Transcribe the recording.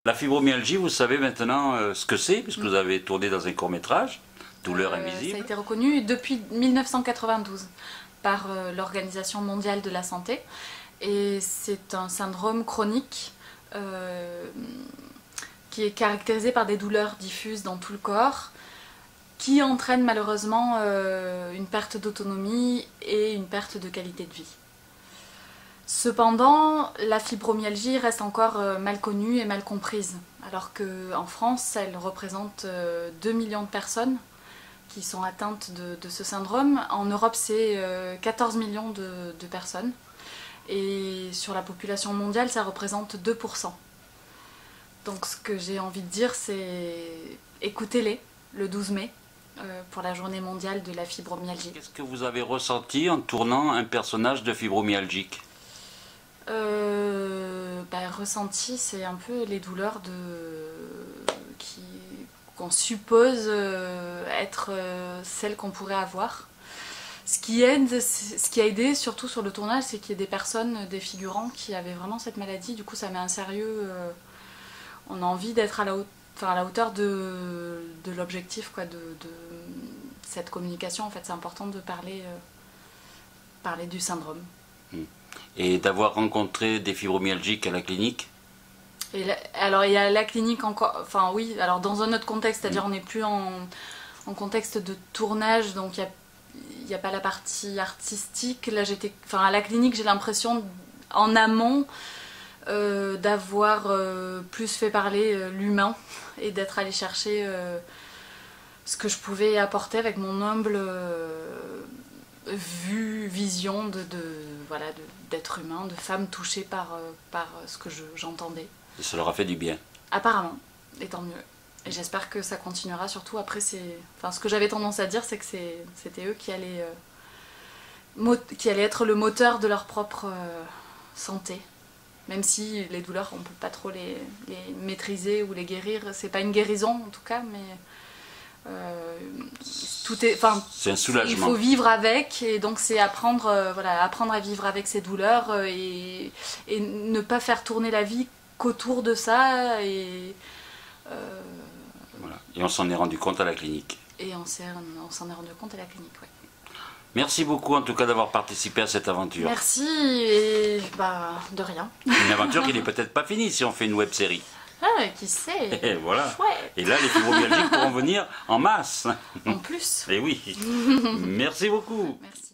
La fibromyalgie, vous savez maintenant ce que c'est, puisque vous avez tourné dans un court-métrage, Douleur invisible. Ça a été reconnu depuis 1992 par l'Organisation mondiale de la santé. Et c'est un syndrome chronique qui est caractérisé par des douleurs diffuses dans tout le corps, qui entraîne malheureusement une perte d'autonomie et une perte de qualité de vie. Cependant, la fibromyalgie reste encore mal connue et mal comprise, alors qu'en France, elle représente 2 millions de personnes qui sont atteintes de ce syndrome. En Europe, c'est 14 millions de personnes. Et sur la population mondiale, ça représente 2%. Donc ce que j'ai envie de dire, c'est écoutez-les le 12 mai pour la journée mondiale de la fibromyalgie. Qu'est-ce que vous avez ressenti en tournant un personnage de fibromyalgique? Ressenti, c'est un peu les douleurs qu'on suppose être celles qu'on pourrait avoir. Ce qui a aidé surtout sur le tournage, c'est qu'il y ait des personnes, des figurants qui avaient vraiment cette maladie. Du coup, ça met un sérieux. On a envie d'être à la hauteur de l'objectif, quoi, de cette communication. En fait, c'est important de parler du syndrome. Et d'avoir rencontré des fibromyalgiques à la clinique? Alors, il y a la clinique encore. Enfin, oui, alors dans un autre contexte, c'est-à-dire on n'est plus en contexte de tournage, donc il n'y a pas la partie artistique. Là, à la clinique, j'ai l'impression, en amont, d'avoir plus fait parler l'humain et d'être allée chercher ce que je pouvais apporter avec mon humble vision d'être humain, de femme touchée par ce que j'entendais. Et ça leur a fait du bien? Apparemment, et tant mieux. Et j'espère que ça continuera, surtout après, ce que j'avais tendance à dire, c'est que c'était eux qui allaient être le moteur de leur propre santé. Même si les douleurs, on ne peut pas trop les maîtriser ou les guérir. C'est pas une guérison en tout cas, mais c'est un soulagement. Il faut vivre avec, et donc c'est apprendre à vivre avec ces douleurs et ne pas faire tourner la vie qu'autour de ça. Voilà. Et on s'en est rendu compte à la clinique. Et on s'en est rendu compte à la clinique, oui. Merci beaucoup en tout cas d'avoir participé à cette aventure. Merci, et de rien. Une aventure qui n'est peut-être pas finie si on fait une web-série. Ah, qui sait. Et voilà. Chouette. Et là, les fibromyalgiques pourront venir en masse. En plus. Et oui. Merci beaucoup. Merci.